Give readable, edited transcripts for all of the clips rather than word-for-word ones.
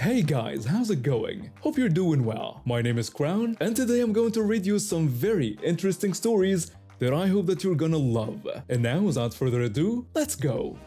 Hey guys, how's it going? Hope you're doing well. My name is Crown, and today I'm going to read you some very interesting stories that I hope that you're gonna love. And now, without further ado, let's go!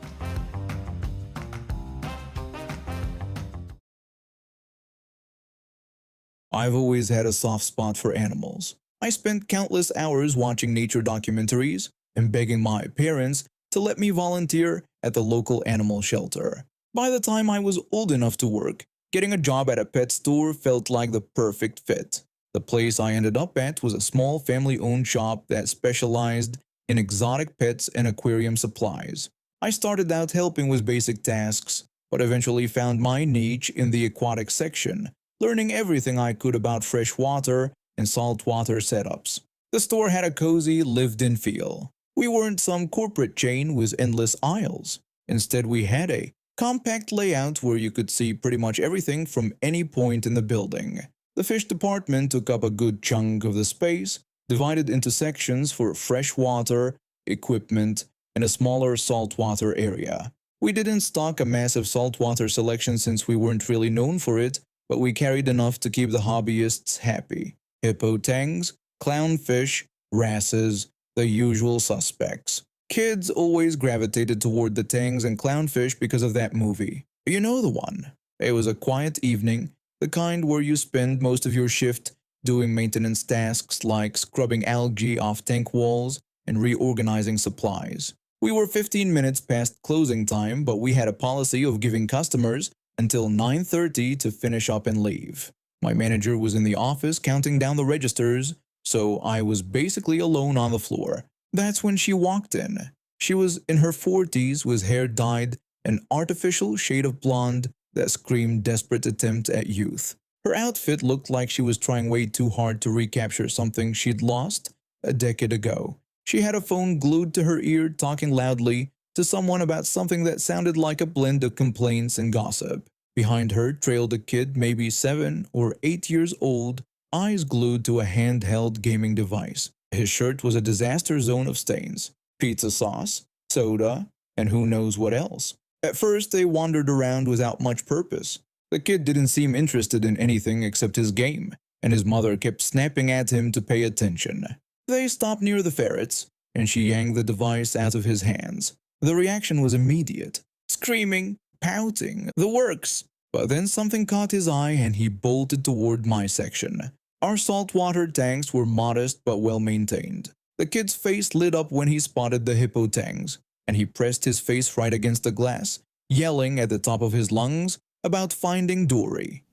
I've always had a soft spot for animals. I spent countless hours watching nature documentaries and begging my parents to let me volunteer at the local animal shelter. By the time I was old enough to work, getting a job at a pet store felt like the perfect fit. The place I ended up at was a small family-owned shop that specialized in exotic pets and aquarium supplies. I started out helping with basic tasks, but eventually found my niche in the aquatic section, learning everything I could about freshwater and saltwater setups. The store had a cozy, lived-in feel. We weren't some corporate chain with endless aisles. Instead, we had a compact layout where you could see pretty much everything from any point in the building. The fish department took up a good chunk of the space, divided into sections for freshwater, equipment, and a smaller saltwater area. We didn't stock a massive saltwater selection since we weren't really known for it, but we carried enough to keep the hobbyists happy. Hippo tangs, clownfish, wrasses, the usual suspects. Kids always gravitated toward the tangs and clownfish because of that movie. You know the one. It was a quiet evening, the kind where you spend most of your shift doing maintenance tasks like scrubbing algae off tank walls and reorganizing supplies. We were 15 minutes past closing time, but we had a policy of giving customers until 9:30 to finish up and leave. My manager was in the office counting down the registers, so I was basically alone on the floor. That's when she walked in. She was in her 40s with hair dyed an artificial shade of blonde that screamed desperate attempt at youth. Her outfit looked like she was trying way too hard to recapture something she'd lost a decade ago. She had a phone glued to her ear, talking loudly to someone about something that sounded like a blend of complaints and gossip. Behind her trailed a kid maybe 7 or 8 years old, eyes glued to a handheld gaming device. His shirt was a disaster zone of stains, pizza sauce, soda, and who knows what else. At first they wandered around without much purpose. The kid didn't seem interested in anything except his game, and his mother kept snapping at him to pay attention. They stopped near the ferrets, and she yanked the device out of his hands. The reaction was immediate. Screaming, pouting, the works. But then something caught his eye and he bolted toward my section. Our saltwater tanks were modest but well maintained. The kid's face lit up when he spotted the hippo tanks, and he pressed his face right against the glass, yelling at the top of his lungs about finding Dory.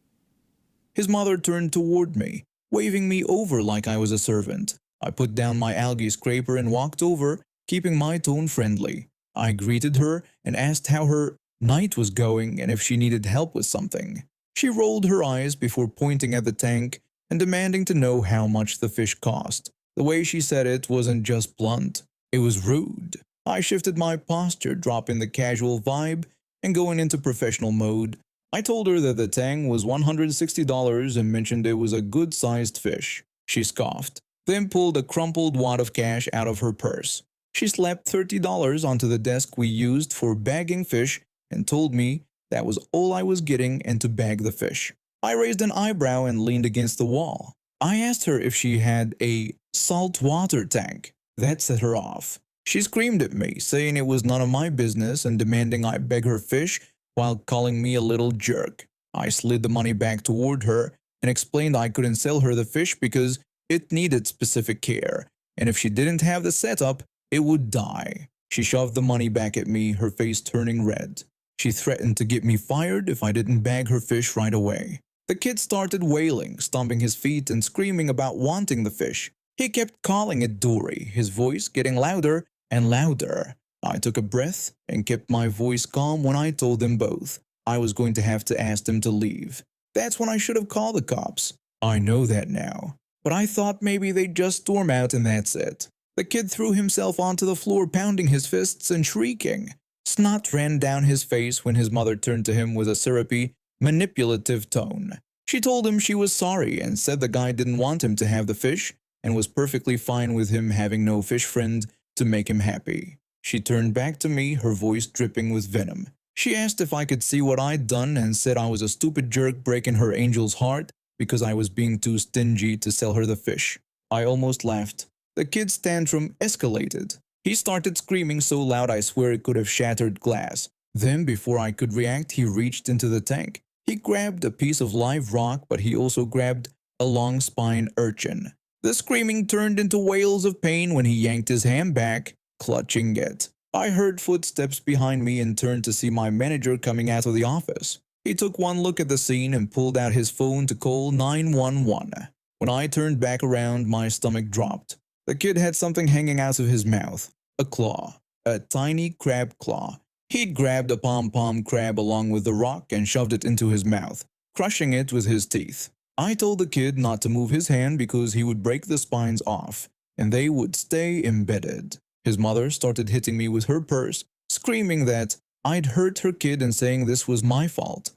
His mother turned toward me, waving me over like I was a servant. I put down my algae scraper and walked over, keeping my tone friendly. I greeted her and asked how her night was going and if she needed help with something. She rolled her eyes before pointing at the tank and demanding to know how much the fish cost. The way she said it wasn't just blunt, it was rude. I shifted my posture, dropping the casual vibe and going into professional mode. I told her that the tang was $160 and mentioned it was a good-sized fish. She scoffed, then pulled a crumpled wad of cash out of her purse. She slapped $30 onto the desk we used for bagging fish and told me that was all I was getting and to bag the fish. I raised an eyebrow and leaned against the wall. I asked her if she had a saltwater tank. That set her off. She screamed at me, saying it was none of my business and demanding I beg her fish while calling me a little jerk. I slid the money back toward her and explained I couldn't sell her the fish because it needed specific care, and if she didn't have the setup, it would die. She shoved the money back at me, her face turning red. She threatened to get me fired if I didn't bag her fish right away. The kid started wailing, stomping his feet and screaming about wanting the fish. He kept calling it Dory, his voice getting louder and louder. I took a breath and kept my voice calm when I told them both I was going to have to ask them to leave. That's when I should have called the cops. I know that now. But I thought maybe they'd just storm out and that's it. The kid threw himself onto the floor, pounding his fists and shrieking. Snot ran down his face when his mother turned to him with a syrupy, manipulative tone. She told him she was sorry and said the guy didn't want him to have the fish and was perfectly fine with him having no fish friend to make him happy. She turned back to me, her voice dripping with venom. She asked if I could see what I'd done and said I was a stupid jerk breaking her angel's heart because I was being too stingy to sell her the fish. I almost laughed. The kid's tantrum escalated. He started screaming so loud I swear it could have shattered glass. Then, before I could react, he reached into the tank. He grabbed a piece of live rock, but he also grabbed a long spine urchin. The screaming turned into wails of pain when he yanked his hand back, clutching it. I heard footsteps behind me and turned to see my manager coming out of the office. He took one look at the scene and pulled out his phone to call 911. When I turned back around, my stomach dropped. The kid had something hanging out of his mouth. A claw. A tiny crab claw. He'd grabbed a pom-pom crab along with the rock and shoved it into his mouth, crushing it with his teeth. I told the kid not to move his hand because he would break the spines off, and they would stay embedded. His mother started hitting me with her purse, screaming that I'd hurt her kid and saying this was my fault.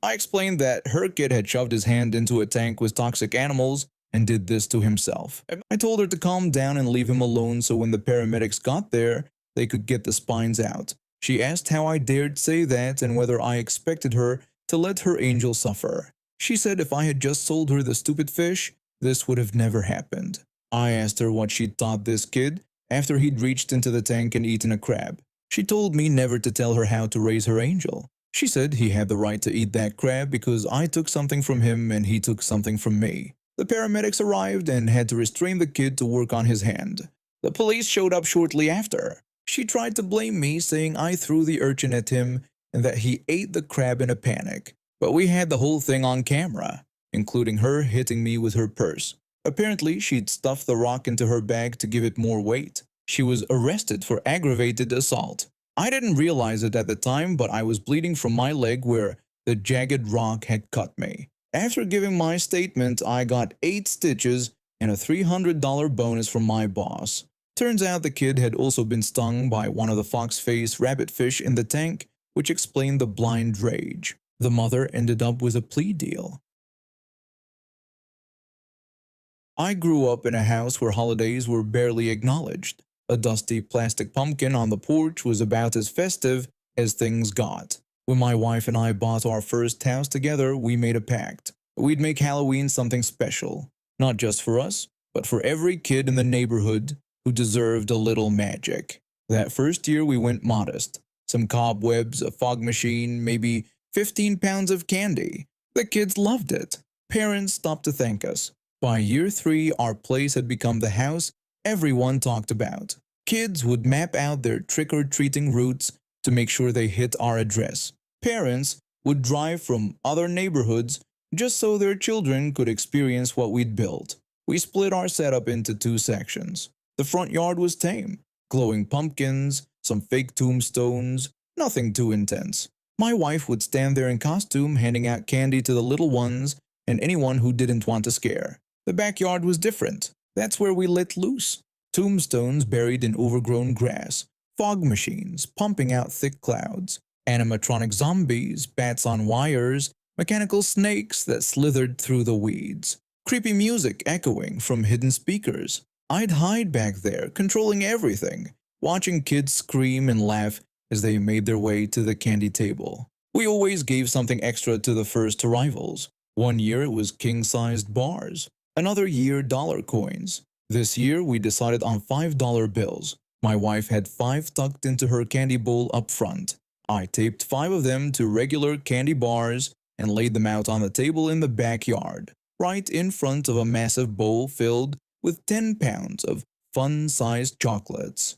I explained that her kid had shoved his hand into a tank with toxic animals and did this to himself. I told her to calm down and leave him alone so when the paramedics got there, they could get the spines out. She asked how I dared say that and whether I expected her to let her angel suffer. She said if I had just sold her the stupid fish, this would have never happened. I asked her what she'd taught this kid after he'd reached into the tank and eaten a crab. She told me never to tell her how to raise her angel. She said he had the right to eat that crab because I took something from him and he took something from me. The paramedics arrived and had to restrain the kid to work on his hand. The police showed up shortly after. She tried to blame me, saying I threw the urchin at him and that he ate the crab in a panic. But we had the whole thing on camera, including her hitting me with her purse. Apparently, she'd stuffed the rock into her bag to give it more weight. She was arrested for aggravated assault. I didn't realize it at the time, but I was bleeding from my leg where the jagged rock had cut me. After giving my statement, I got 8 stitches and a $300 bonus from my boss. Turns out the kid had also been stung by one of the fox-faced rabbitfish in the tank, which explained the blind rage. The mother ended up with a plea deal. I grew up in a house where holidays were barely acknowledged. A dusty plastic pumpkin on the porch was about as festive as things got. When my wife and I bought our first house together, we made a pact. We'd make Halloween something special, not just for us, but for every kid in the neighborhood who deserved a little magic. That first year we went modest. Some cobwebs, a fog machine, maybe 15 pounds of candy. The kids loved it. Parents stopped to thank us. By year 3, our place had become the house everyone talked about. Kids would map out their trick-or-treating routes to make sure they hit our address. Parents would drive from other neighborhoods just so their children could experience what we'd built. We split our setup into 2 sections. The front yard was tame. Glowing pumpkins, some fake tombstones, nothing too intense. My wife would stand there in costume handing out candy to the little ones and anyone who didn't want to scare. The backyard was different. That's where we let loose. Tombstones buried in overgrown grass, fog machines pumping out thick clouds, animatronic zombies, bats on wires, mechanical snakes that slithered through the weeds, creepy music echoing from hidden speakers. I'd hide back there, controlling everything, watching kids scream and laugh as they made their way to the candy table. We always gave something extra to the first arrivals. One year it was king-sized bars, another year dollar coins. This year we decided on $5 bills. My wife had 5 tucked into her candy bowl up front. I taped 5 of them to regular candy bars and laid them out on the table in the backyard, right in front of a massive bowl filled with 10 pounds of fun-sized chocolates.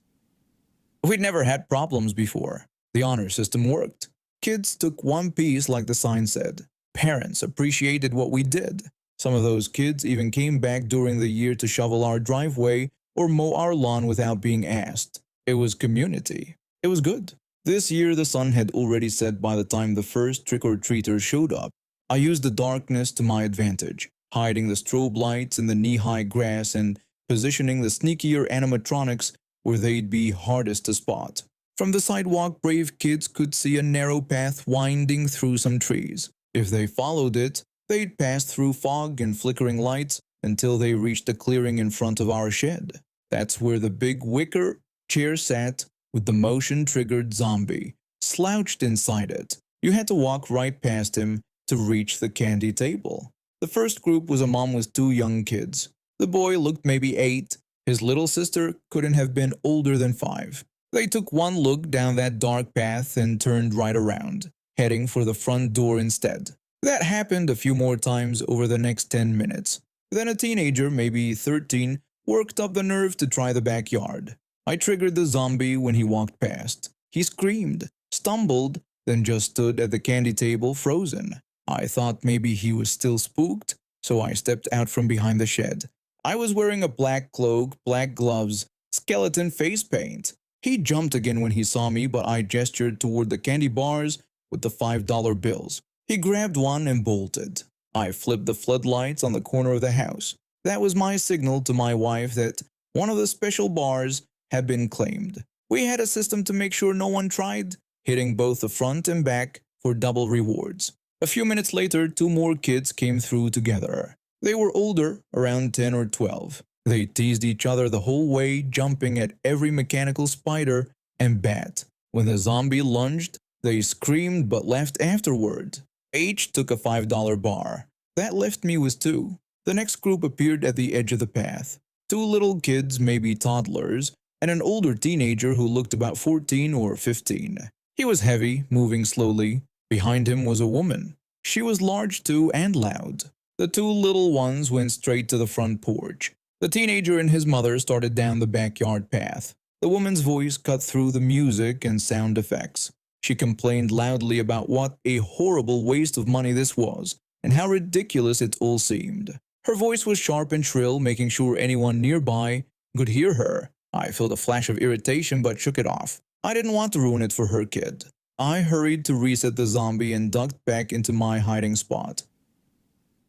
We'd never had problems before. The honor system worked. Kids took one piece like the sign said. Parents appreciated what we did. Some of those kids even came back during the year to shovel our driveway or mow our lawn without being asked. It was community. It was good. This year the sun had already set by the time the first trick-or-treaters showed up. I used the darkness to my advantage, hiding the strobe lights in the knee-high grass and positioning the sneakier animatronics where they'd be hardest to spot. From the sidewalk, brave kids could see a narrow path winding through some trees. If they followed it, they'd pass through fog and flickering lights until they reached the clearing in front of our shed. That's where the big wicker chair sat with the motion-triggered zombie, slouched inside it. You had to walk right past him to reach the candy table. The first group was a mom with two young kids. The boy looked maybe 8. His little sister couldn't have been older than 5. They took one look down that dark path and turned right around, heading for the front door instead. That happened a few more times over the next 10 minutes. Then a teenager, maybe 13, worked up the nerve to try the backyard. I triggered the zombie when he walked past. He screamed, stumbled, then just stood at the candy table frozen. I thought maybe he was still spooked, so I stepped out from behind the shed. I was wearing a black cloak, black gloves, skeleton face paint. He jumped again when he saw me, but I gestured toward the candy bars with the $5 bills. He grabbed one and bolted. I flipped the floodlights on the corner of the house. That was my signal to my wife that one of the special bars had been claimed. We had a system to make sure no one tried, hitting both the front and back for double rewards. A few minutes later, 2 more kids came through together. They were older, around 10 or 12. They teased each other the whole way, jumping at every mechanical spider and bat. When the zombie lunged, they screamed but laughed afterward. Each took a $5 bar. That left me with 2. The next group appeared at the edge of the path. 2 little kids, maybe toddlers, and an older teenager who looked about 14 or 15. He was heavy, moving slowly. Behind him was a woman. She was large too and loud. The 2 little ones went straight to the front porch. The teenager and his mother started down the backyard path. The woman's voice cut through the music and sound effects. She complained loudly about what a horrible waste of money this was, and how ridiculous it all seemed. Her voice was sharp and shrill, making sure anyone nearby could hear her. I felt a flash of irritation but shook it off. I didn't want to ruin it for her kid. I hurried to reset the zombie and ducked back into my hiding spot.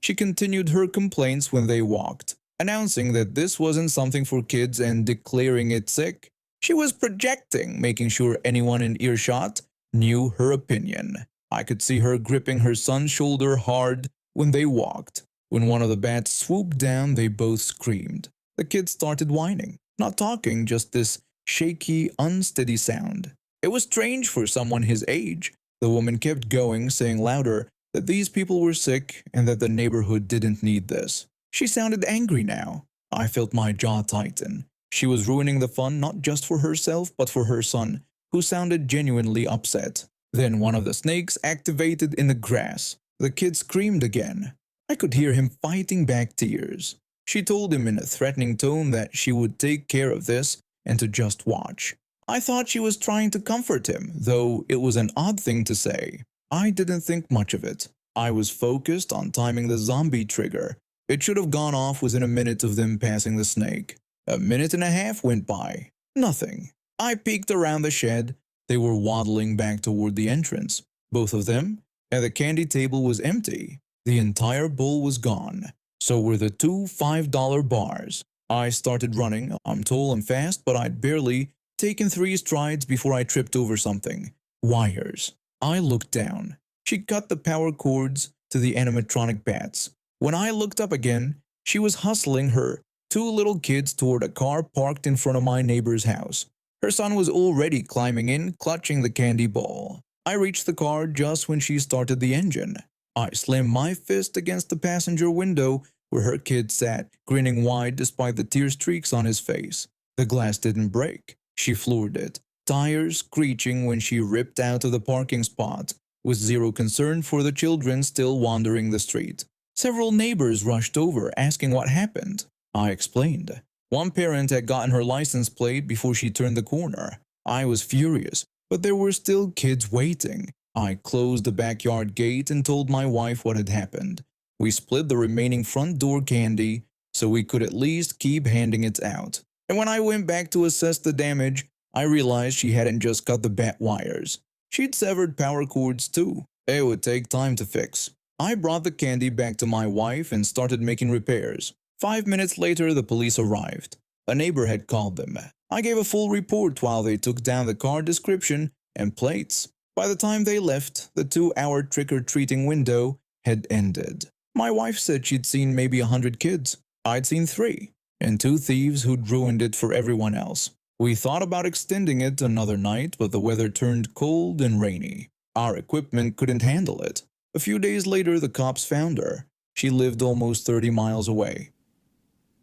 She continued her complaints when they walked, announcing that this wasn't something for kids and declaring it sick. She was projecting, making sure anyone in earshot knew her opinion. I could see her gripping her son's shoulder hard when they walked. When one of the bats swooped down, they both screamed. The kids started whining, not talking, just this shaky, unsteady sound. It was strange for someone his age. The woman kept going, saying louder that these people were sick and that the neighborhood didn't need this. She sounded angry now. I felt my jaw tighten. She was ruining the fun not just for herself but for her son, who sounded genuinely upset. Then one of the snakes activated in the grass. The kid screamed again. I could hear him fighting back tears. She told him in a threatening tone that she would take care of this and to just watch. I thought she was trying to comfort him, though it was an odd thing to say. I didn't think much of it. I was focused on timing the zombie trigger. It should have gone off within a minute of them passing the snake. A minute and a half went by. Nothing. I peeked around the shed. They were waddling back toward the entrance. Both of them, and the candy table was empty. The entire bowl was gone. So were the 2 $5 bars. I started running. I'm tall and fast, but I'd barely taken 3 strides before I tripped over something. Wires. I looked down. She cut the power cords to the animatronic bats. When I looked up again, she was hustling her 2 little kids toward a car parked in front of my neighbor's house. Her son was already climbing in, clutching the candy ball. I reached the car just when she started the engine. I slammed my fist against the passenger window where her kid sat, grinning wide despite the tear streaks on his face. The glass didn't break. She floored it, tires screeching when she ripped out of the parking spot, with zero concern for the children still wandering the street. Several neighbors rushed over, asking what happened. I explained. One parent had gotten her license plate before she turned the corner. I was furious, but there were still kids waiting. I closed the backyard gate and told my wife what had happened. We split the remaining front door candy so we could at least keep handing it out. And when I went back to assess the damage, I realized she hadn't just cut the bat wires. She'd severed power cords too. It would take time to fix. I brought the candy back to my wife and started making repairs. 5 minutes later, the police arrived. A neighbor had called them. I gave a full report while they took down the car description and plates. By the time they left, the 2-hour trick-or-treating window had ended. My wife said she'd seen maybe 100 kids. I'd seen 3, and 2 thieves who'd ruined it for everyone else. We thought about extending it another night, but the weather turned cold and rainy. Our equipment couldn't handle it. A few days later, the cops found her. She lived almost 30 miles away.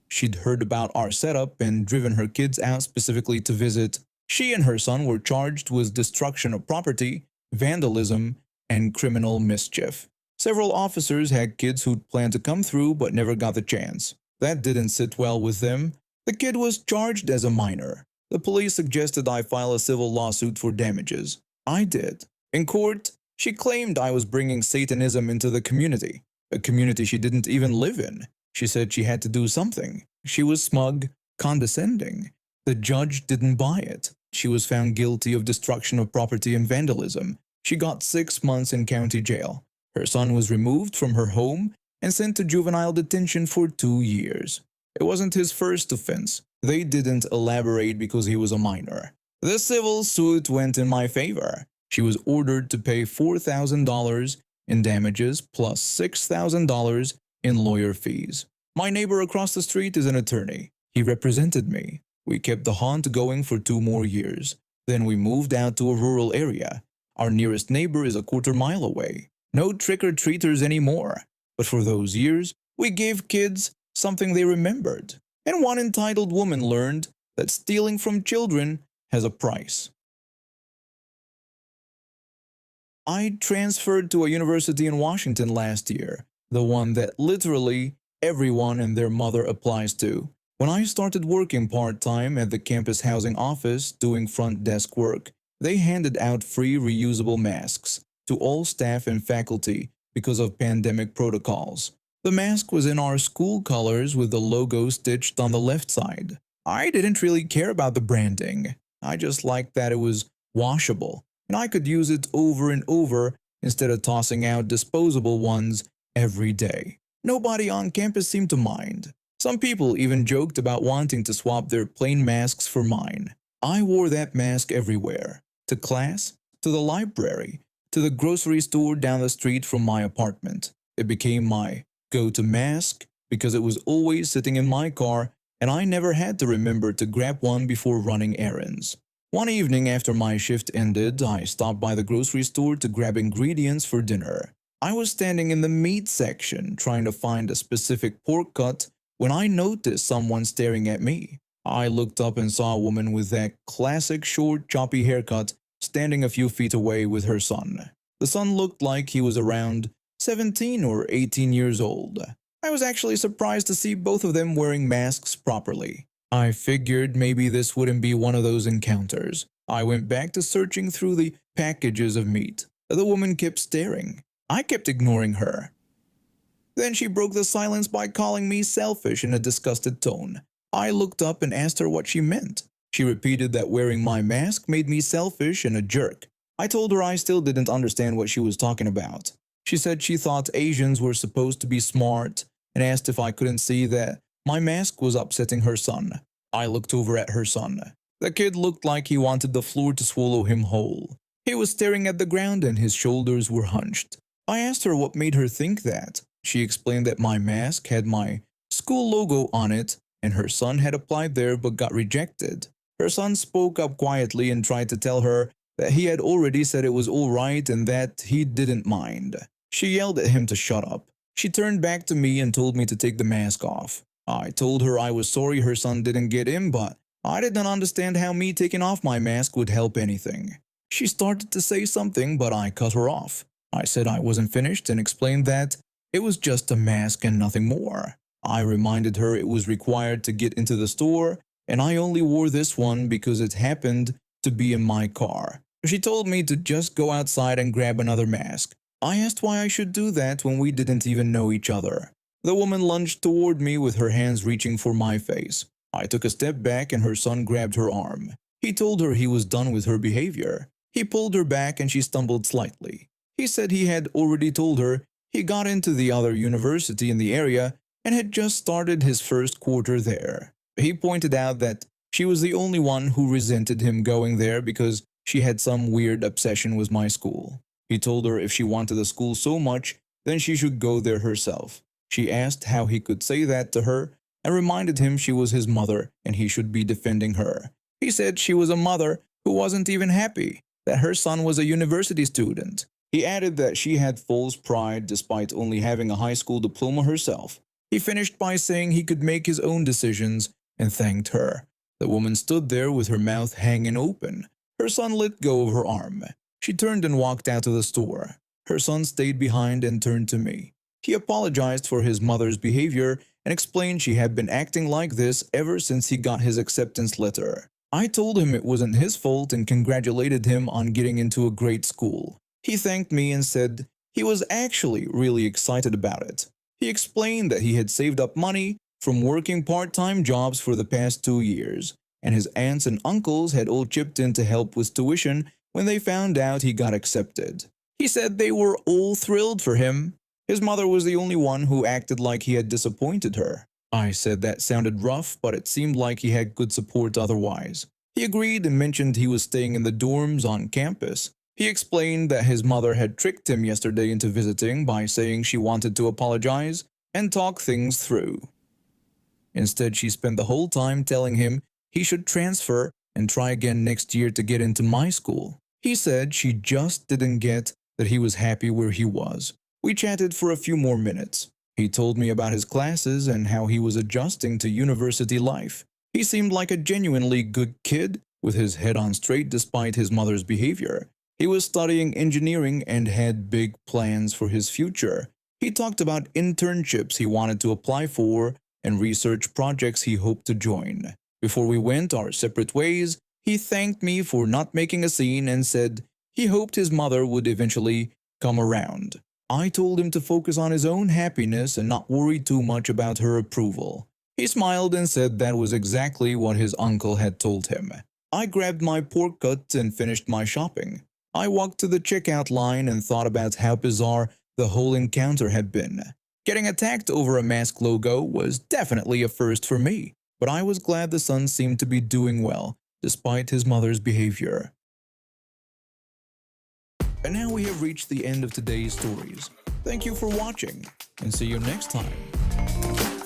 She'd heard about our setup and driven her kids out specifically to visit. She and her son were charged with destruction of property, vandalism, and criminal mischief. Several officers had kids who'd planned to come through but never got the chance. That didn't sit well with them. The kid was charged as a minor. The police suggested I file a civil lawsuit for damages. I did. In court, she claimed I was bringing Satanism into the community, a community she didn't even live in. She said she had to do something. She was smug, condescending. The judge didn't buy it. She was found guilty of destruction of property and vandalism. She got 6 months in county jail. Her son was removed from her home and sent to juvenile detention for 2 years. It wasn't his first offense. They didn't elaborate because he was a minor. The civil suit went in my favor. She was ordered to pay $4,000 in damages plus $6,000 in lawyer fees. My neighbor across the street is an attorney. He represented me. We kept the haunt going for 2 more years. Then we moved out to a rural area. Our nearest neighbor is a quarter-mile away. No trick-or-treaters anymore. But for those years, we gave kids something they remembered. And one entitled woman learned that stealing from children has a price. I transferred to a university in Washington last year, the one that literally everyone and their mother applies to. When I started working part-time at the campus housing office doing front desk work, they handed out free reusable masks to all staff and faculty because of pandemic protocols. The mask was in our school colors with the logo stitched on the left side. I didn't really care about the branding. I just liked that it was washable, and I could use it over and over instead of tossing out disposable ones every day. Nobody on campus seemed to mind. Some people even joked about wanting to swap their plain masks for mine. I wore that mask everywhere. To class, to the library, to the grocery store down the street from my apartment. It became my go-to mask because it was always sitting in my car and I never had to remember to grab one before running errands. One evening after my shift ended, I stopped by the grocery store to grab ingredients for dinner. I was standing in the meat section trying to find a specific pork cut when I noticed someone staring at me. I looked up and saw a woman with that classic short, choppy haircut standing a few feet away with her son. The son looked like he was around 17 or 18 years old. I was actually surprised to see both of them wearing masks properly. I figured maybe this wouldn't be one of those encounters. I went back to searching through the packages of meat. The woman kept staring. I kept ignoring her. Then she broke the silence by calling me selfish in a disgusted tone. I looked up and asked her what she meant. She repeated that wearing my mask made me selfish and a jerk. I told her I still didn't understand what she was talking about. She said she thought Asians were supposed to be smart and asked if I couldn't see that my mask was upsetting her son. I looked over at her son. The kid looked like he wanted the floor to swallow him whole. He was staring at the ground and his shoulders were hunched. I asked her what made her think that. She explained that my mask had my school logo on it and her son had applied there but got rejected. Her son spoke up quietly and tried to tell her that he had already said it was all right and that he didn't mind. She yelled at him to shut up. She turned back to me and told me to take the mask off. I told her I was sorry her son didn't get in, but I didn't understand how me taking off my mask would help anything. She started to say something, but I cut her off. I said I wasn't finished and explained that it was just a mask and nothing more. I reminded her it was required to get into the store, and I only wore this one because it happened to be in my car. She told me to just go outside and grab another mask. I asked why I should do that when we didn't even know each other. The woman lunged toward me with her hands reaching for my face. I took a step back and her son grabbed her arm. He told her he was done with her behavior. He pulled her back and she stumbled slightly. He said he had already told her he got into the other university in the area and had just started his first quarter there. He pointed out that she was the only one who resented him going there because she had some weird obsession with my school. He told her if she wanted the school so much, then she should go there herself. She asked how he could say that to her and reminded him she was his mother and he should be defending her. He said she was a mother who wasn't even happy that her son was a university student. He added that she had false pride despite only having a high school diploma herself. He finished by saying he could make his own decisions and thanked her. The woman stood there with her mouth hanging open. Her son let go of her arm. She turned and walked out of the store. Her son stayed behind and turned to me. He apologized for his mother's behavior and explained she had been acting like this ever since he got his acceptance letter. I told him it wasn't his fault and congratulated him on getting into a great school. He thanked me and said he was actually really excited about it. He explained that he had saved up money from working part-time jobs for the past 2 years, and his aunts and uncles had all chipped in to help with tuition when they found out he got accepted. He said they were all thrilled for him. His mother was the only one who acted like he had disappointed her. I said that sounded rough, but it seemed like he had good support otherwise. He agreed and mentioned he was staying in the dorms on campus. He explained that his mother had tricked him yesterday into visiting by saying she wanted to apologize and talk things through. Instead, she spent the whole time telling him he should transfer and try again next year to get into my school. He said she just didn't get that he was happy where he was. We chatted for a few more minutes. He told me about his classes and how he was adjusting to university life. He seemed like a genuinely good kid with his head on straight despite his mother's behavior. He was studying engineering and had big plans for his future. He talked about internships he wanted to apply for and research projects he hoped to join. Before we went our separate ways, he thanked me for not making a scene and said he hoped his mother would eventually come around. I told him to focus on his own happiness and not worry too much about her approval. He smiled and said that was exactly what his uncle had told him. I grabbed my pork cut and finished my shopping. I walked to the checkout line and thought about how bizarre the whole encounter had been. Getting attacked over a mask logo was definitely a first for me, but I was glad the son seemed to be doing well, despite his mother's behavior. And now we have reached the end of today's stories. Thank you for watching, and see you next time.